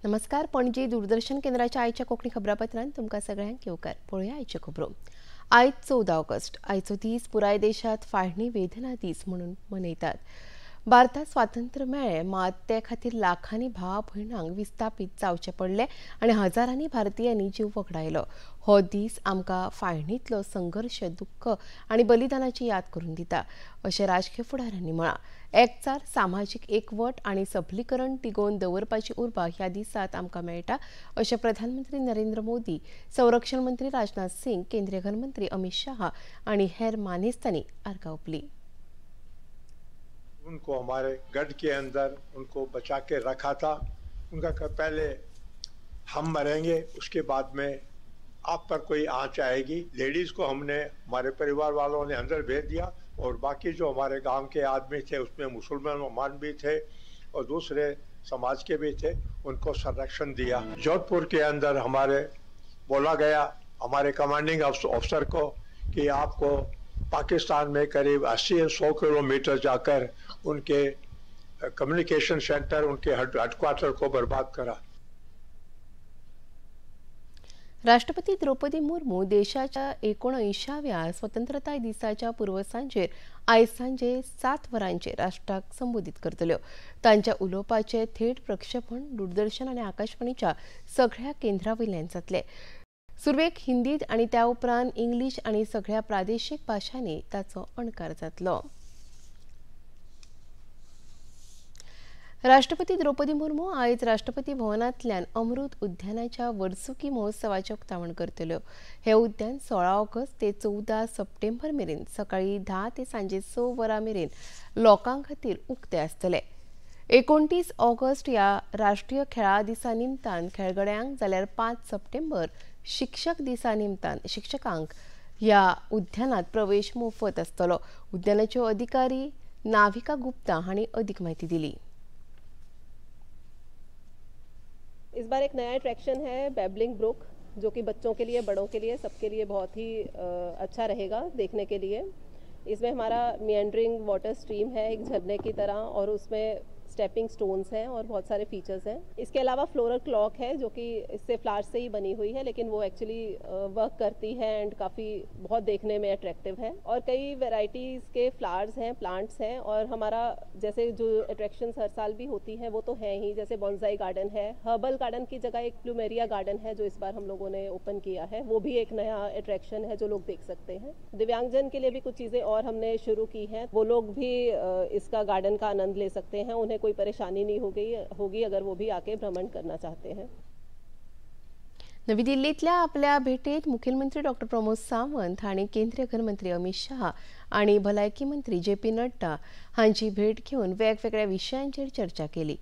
नमस्कार. पणजी दूरदर्शन केंद्राच्या आयच्या कोंकणी खबरापत्रांत तुमकां सगळ्यांक येवकार. पळोवया आयच्यो खबरो. आयज 14 ऑगस्ट. आयचो दीस पुराय देशात फाळणी वेदना दीस म्हणून मनयतात. भारताक स्वातंत्र्य मेळ्ळें, मात ते खातीर लाखांनी भाव भयणांक विस्थापीत जावचे पडले आनी हजारांनी भारतीयांनी जीव वगडायलो. हो दीस आमकां फाळणींतलो संघर्श, दुख्ख आनी बलिदानाची याद करून दिता, अशें राजकीय फुडाऱ्यांनी म्हळां. एकचार, सामाजीक एकवट आनी सबलीकरण तिगोवन दवरपाची उर्बा ह्या दिसांत आमकां मेळटा, अशें प्रधानमंत्री नरेंद्र मोदी, संरक्षण मंत्री राजनाथ सिंग, केंद्रीय गृहमंत्री अमित शाह आनी हेर मानेस्तांनी आर्गां ओंपली. उनको हमारे गढ़ के अंदर उनको बचा के रखा था। उनका पहले हम मरेंगे, उसके बाद में आप पर कोई आंच आएगी। लेडीज को हमने हमारे परिवार वालों ने अंदर भेज दिया और बाकी जो हमारे गांव के आदमी थे उसमें मुसलमान भी थे और दूसरे समाज के भी थे, उनको संरक्षण दिया। जोधपुर के अंदर हमारे बोला गया हमारे कमांडिंग अफसर को कि आपको पाकिस्तान में करीब 80-100 किलोमीटर जाकर उनके कम्युनिकेशन सेंटर, उनके हेडक्वार्टर को बर्बाद करा। राष्ट्रपती द्रौपदी मुर्मू देशाच्या 79व्या स्वतंत्रताय दिसाच्या पूर्वसांजेर आयज सांजे 7 वरांचेर राष्ट्राक संबोधित करतल्यो. तांच्या उलोवपाचे थेट प्रक्षेपण दूरदर्शन आनी आकाशवाणीच्या सगळ्या केंद्रांवयल्यान जातले. सुरवेक हिंदीत आनी त्या उपरांत इंग्लीश आनी सगळ्या प्रादेशीक भाशांनी ताचो अणकार जातलो. राष्ट्रपती द्रौपदी मुर्मू आयज राष्ट्रपती भवनांतल्यान अमृत उद्यानाच्या वर्सुकी महोत्सवाचें उक्तावण करतल्यो. हे उद्यान 16 ऑगस्ट ते 14 सप्टेंबर मेरेन सकाळी 10 ते सांजे 6 वरां मेरेन लोकां खातीर उक्ते आसतले. 29 ऑगस्ट ह्या राष्ट्रीय खेळां दिसा निमतान खेळगड्यांक जाल्यार 5 सप्टेंबर शिक्षक दिसा निमतान शिक्षकांक ह्या उद्यानात प्रवेश मोफत आसतलो. उद्यानाच्यो अधिकारी नाविका गुप्ता हांणी अदीक म्हायती दिली. इस बार एक नया अट्रैक्शन है बैबलिंग ब्रुक, जो कि बच्चों के लिए, बड़ों के लिए, सबके लिए बहुत ही अच्छा रहेगा देखने के लिए। इसमें हमारा मिएंडरिंग वाटर स्ट्रीम है एक झरने की तरह, और उसमें स्टेपिंग स्टोन्स हैं और बहुत सारे फीचर्स हैं। इसके अलावा फ्लोरल क्लॉक है जो कि इससे फ्लावर्स से ही बनी हुई है, लेकिन वो एक्चुअली वर्क करती है एंड काफ़ी बहुत देखने में अट्रैक्टिव है। और कई वैरायटीज़ के फ्लावर्स हैं, प्लांट्स हैं, और हमारा जैसे जो अट्रैक्शंस हर साल भी होती हैं वो तो हैं ही, जैसे बॉन्साई गार्डन है, हर्बल गार्डन की जगह एक प्लूमेरिया गार्डन है जो इस बार हम लोगों ने ओपन किया है, वो भी एक नया अट्रैक्शन है जो लोग देख सकते हैं। दिव्यांगजन के लिए भी कुछ चीज़ें और हमने शुरू की हैं, वो लोग भी इसका गार्डन का आनंद ले सकते हैं, उन्हें कोई परेशानी नहीं होगी अगर वो भी आके भ्रमण करना चाहते हैं. नवी दिल्लीतल्या आपल्या भेटेत मुखेलमंत्री डॉ. प्रमोद सावंत हांणी केंद्रीय गृहमंत्री अमित शाह आनी भलायकी मंत्री जे.पी. नड्डा हांची भेट घेवन वेगवेगळ्या विशयांचेर चर्चा केली.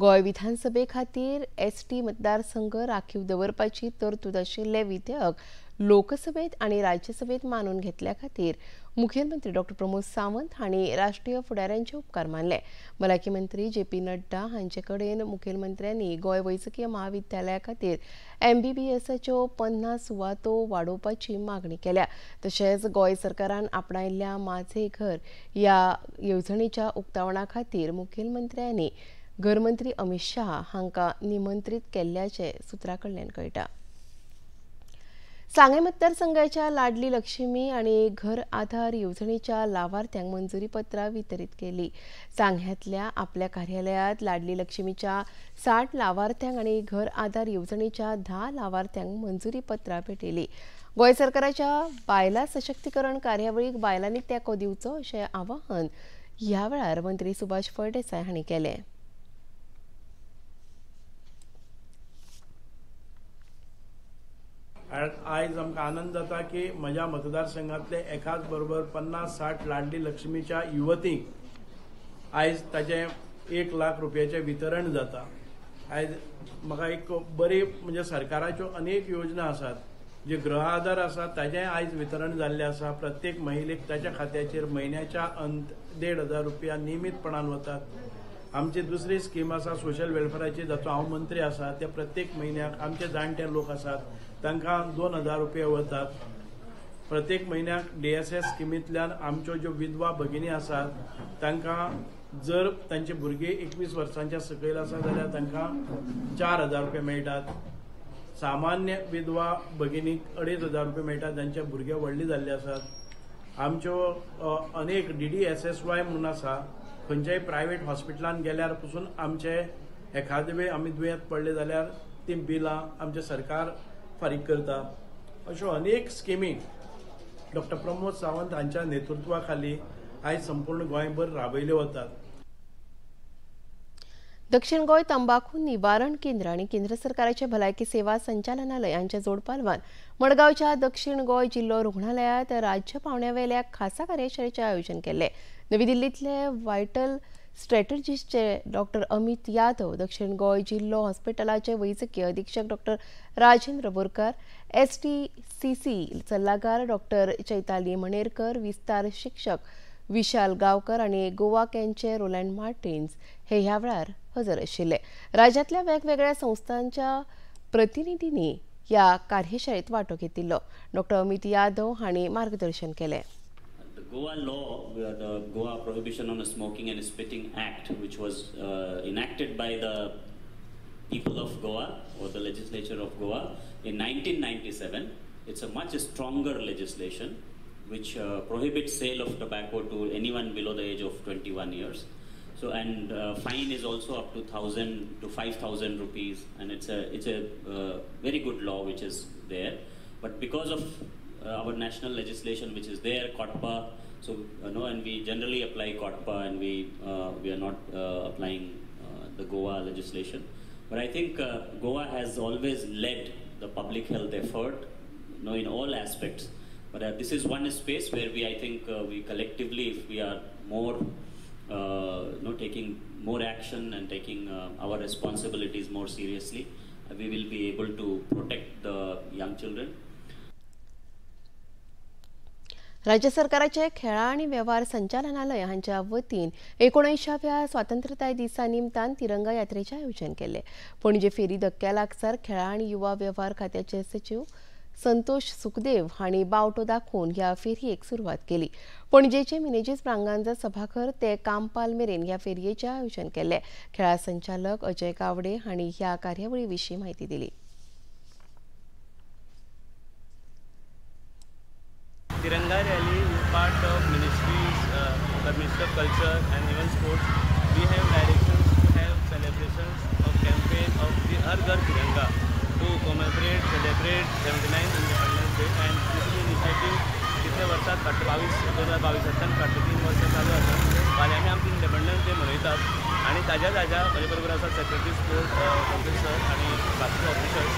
गोंय विधानसभे खातीर एसटी मतदारसंघ राखीव दवरपाची तरतूद आशिल्लें विधेयक लोकसभेत आनी राज्यसभेत मानून घेतल्या खातीर मुखेलमंत्री डॉ. प्रमोद सावंत हांणी राष्ट्रीय फुडाऱ्यांचे उपकार मानले. भलायकी मंत्री जे.पी. नड्डा हांचे कडेन मुखेलमंत्र्यांनी गोंय वैजकी महाविद्यालया खातीर MBBSच्यो 50 सुवातो वाडोवपाची मागणी केल्या. तशेंच गोंय सरकारान आपणायल्ल्या माझे घर ह्या येवजणेच्या उक्तावणा खातीर मुखेलमंत्र्यांनी गृहमंत्री अमित शाह हांकां निमंत्रीत केल्ल्याचे सुत्रां कडल्यान कळटा. सांगें मतदारसंघाच्या लाडली लक्ष्मी आनी घर आधार येवजणेच्या लावार्थ्यांक मंजुरी पत्रां वितरीत केली. सांग्यातल्या आपल्या कार्यालयांत लाडली लक्ष्मीच्या 60 लावार्थ्यांक आनी घर आधार येवजणेच्या 10 लावार्थ्यांक मंजुरी पत्रां भेटयली. गोंय सरकाराच्या बायलां सशक्तीकरण कार्यावळीक बायलांनी तेंको दिवचो अशें आवाहन ह्या वेळार मंत्री सुभाष फळदेसाय हांणी केलें. आयज आमकां आनंद जाता की म्हज्या मतदारसंघातले एकाच बरोबर 50-60 लाडली लक्ष्मीच्या युवतींक आयज ताचे 1 लाख रुपयाचे वितरण जाता. आयज म्हाका एक बरी म्हणजे सरकाराच्यो अनेक योजना आसात, जे गृह आधार आसा ताचें आयज वितरण जाल्लें आसा. प्रत्येक महिलेक ताच्या खात्याचेर म्हयन्याच्या अंत 1,500 रुपया नियमीतपणान वतात. आमची दुसरी स्कीम आसा सोशल वेलफेअराची, जाचो हांव मंत्री आसा. ते प्रत्येक म्हयन्याक आमचे जाणटे लोक आसात तांकां 2,000 रुपया वतात. प्रत्येक म्हयन्याक DSS स्किमींतल्यान आमच्यो ज्यो विधवा भगिनी आसात तांकां जर तांचे भुरगे 21 वर्सांच्या सकयल आसा जाल्यार तांकां 4,000 रुपये मेळटात. सामान्य विधवा भगिनीक 2,500 रुपये मेळटात जांचे भुरगे व्हडले जाल्ले आसात. आमच्यो अनेक DDSSY म्हणून आसा, खंयच्याय प्रायव्हेट हॉस्पिटलांत गेल्यार पसून आमचे एखादे वेळ आमी दुयेंत पडले जाल्यार ती बिलां आमचे सरकार फारीक करता. अश्यो अनेक स्किमी डॉक्टर प्रमोद सावंत हांच्या नेतृत्वा खाली आयज संपूर्ण गोंयभर राबयल्यो वतात. दक्षिण गोंय तंबाखू निवारण केंद्र आणि केंद्र सरकाराचे भलायकी सेवा संचालनालय यांच्या जोडपालवान मडगावच्या दक्षिण गोंय जिल्हो रुग्णालयात राज्य पावण्यावेल्या खासा कार्यशाळेचे आयोजन केले. नवी दिल्लीतले व्हायटल स्ट्रॅटेजिस्टचे डॉक्टर अमित यादव, दक्षिण गोंय जिल्हो हॉस्पिटलाचे वैजकीय अधीक्षक डॉक्टर राजेंद्र बोरकार, STCC सल्लागार डॉक्टर चैताली मणेरकर, विस्तार शिक्षक विशाल गावकर आणि गोवा कॅनचे रोलँड मार्टिन्स हे ह्या वेळार हजर आशिल्ले. राज्यातल्या वेगवेगळ्या संस्थांच्या प्रतिनिधींनी या कार्यशाळेत वांटो घेतिल्लो. डॉक्टर अमित यादव हांणी मार्गदर्शन केले. The Goa law, the Goa Prohibition on Smoking and Spitting Act, which was enacted by the people of Goa or the legislature of Goa in 1997. It's a much stronger legislation which prohibits sale of tobacco to anyone below the age of 21 years. So and fine is also up to 1,000 to 5,000 rupees, and it's a very good law which is there. But because of our national legislation which is there, COTPA, so and we generally apply COTPA, and we are not applying the Goa legislation. But I think Goa has always led the public health effort, in all aspects. But this is one space where I think we collectively, if we are more, taking more action and taking our responsibilities more seriously, we will be able to protect the young children. राज्य सरकाराचे खेळा आणि व्यवहार संचालनालय हांच्या वतीन 19व्या स्वातंत्र्यताय दिसा निमतान तिरंगा यात्रेचे आयोजन केले. पणजे फेरी धक्क्या लागसार खेळा आणि युवा व्यवहार खात्याचे सचिव संतोष सुखदेव हांणी बावटो दाखोवन ह्या फेरयेक सुरवात केली. पणजेचे मिनेजीस प्रांगणचा सभाघर ते कामपाल मेरेन ह्या फेरयेचे आयोजन केले. खेळा संचालक अजय कावडे हांणी ह्या कार्यावळी विशीं माहिती दिली. Tiranga rally is part of Ministry of Culture and even Sports. We have directions to have celebrations of campaign of the Har Ghar Tiranga to commemorate, celebrate 79th Independence Day, and this is initiative कितल्या वर्षात 2022 33 वर्ष चालू आसा. फाल्यां आमी independence day मनयतात आणि ताज्या म्हजे बरोबर आसा सेक्रेटरी स्पोर्ट ऑफिसर आणि बाकीचे ऑफिसर्स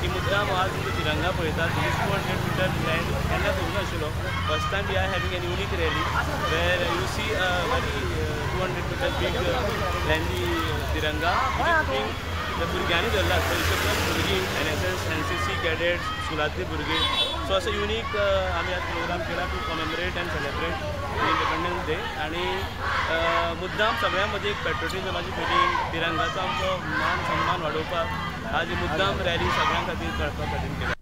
की मुद्दाम आज तिरंगा पळयतात. 200 मीटर लँड केन्ना करूं नाशिल्लो. First time we are having an unique rally where you see very 200 metre big लँडी तिरंगा भुरग्यांनी धरला. चडशे भुरगीं NSS, NCC कॅडेट्स, स्कुलांतली भुरगीं. सो असो युनीक आमी आज प्रोग्राम केला to commemorate and celebrate independence day. आणि मुद्दाम सगळ्यां मदीं एक पॅट्रियोटिझमाची फिलींग, तिरंगाचो आमचो मान सन्मान वाडोवपाक आज ही मुद्दाम रॅली सगळ्यां खातीर करपा खातीर केल्या.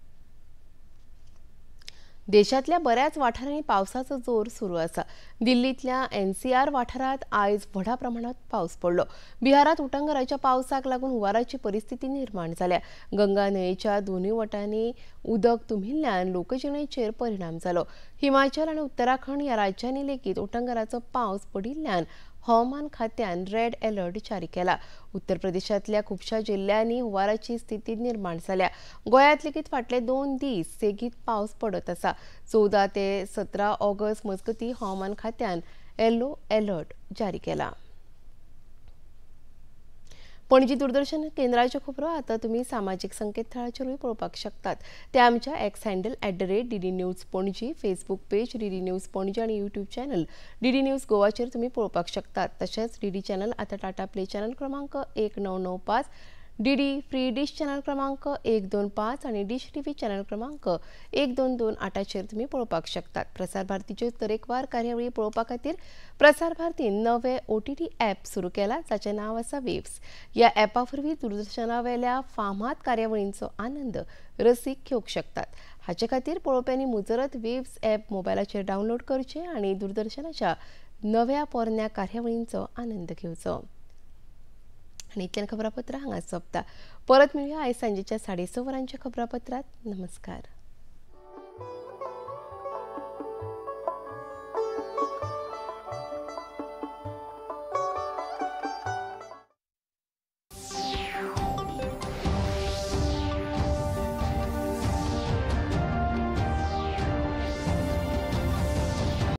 देशातल्या बऱ्याच वाठारांनी पावसाचो जोर सुरू आसा. दिल्लीतल्या NCR वाठारात आयज व्हडा प्रमाणात पावस पडलो. बिहारात उटंगराच्या पावसाक लागून हुंवाराची परिस्थिती निर्माण जाल्या. गंगा न्हंयेच्या दोनूय वटांनी उदक तुंबिल्ल्यान लोकजिणेचेर परिणाम जालो. हिमाचल आनी उत्तराखंड ह्या राज्यांनी लेगीत उटंगराचो पावस पडिल्ल्यान हवामान खात्यान रेड अलर्ट जारी केला. उत्तर प्रदेशातल्या खुबशा जिल्ह्यांनी हुंवाराची स्थिती निर्माण जाल्या. गोंयांत लेगीत फाटले 2 दीस सेगीत पावस पडत आसा. 14 ते 17 ऑगस्ट मजगतीं हवामान खात्यान येलो अलर्ट जारी केला. पणजी दूरदर्शन केंद्राच्यो खबरो आतां तुमी सामाजीक संकेतथळाचेरूय पळोवपाक शकतात. ते आमच्या x handle @DD news Panaji, Facebook page DD news Panaji आणि यूट्यूब चॅनल DD न्यूज गोवाचेर तुमी पळोवपाक शकतात. तशेंच DD चॅनल आतां टाटा प्ले चॅनल क्रमांक 1995, DD फ्री डिश चॅनल क्रमांक 125 आणि डिश टीव्ही चॅनल क्रमांक 1228चेर तुमी पळोवपाक शकतात. प्रसार भारतीच्यो तरेकवार कार्यावळी पळोवपा खातीर प्रसार भारतीन नवे OTT ॲप सुरू केला, जाचें नांव आसा वेव्स. ह्या ॲपा वरवीं दूरदर्शनावेल्या फामाद कार्यावळींचो आनंद रसीक घेवंक शकतात. हाचे खातीर पळोवप्यांनी मुजरत वेव्स ॲप मोबायलाचेर डावनलोड करचें आणि दूरदर्शनाच्या नव्या पोरन्या कार्यावळींचो आनंद घेवचो। आणि इतल्यान खबरापत्र हांगा सोंपता। परत मेळुया आयज सांजेच्या 6:30 वरांच्या खबरापत्रांत। नमस्कार।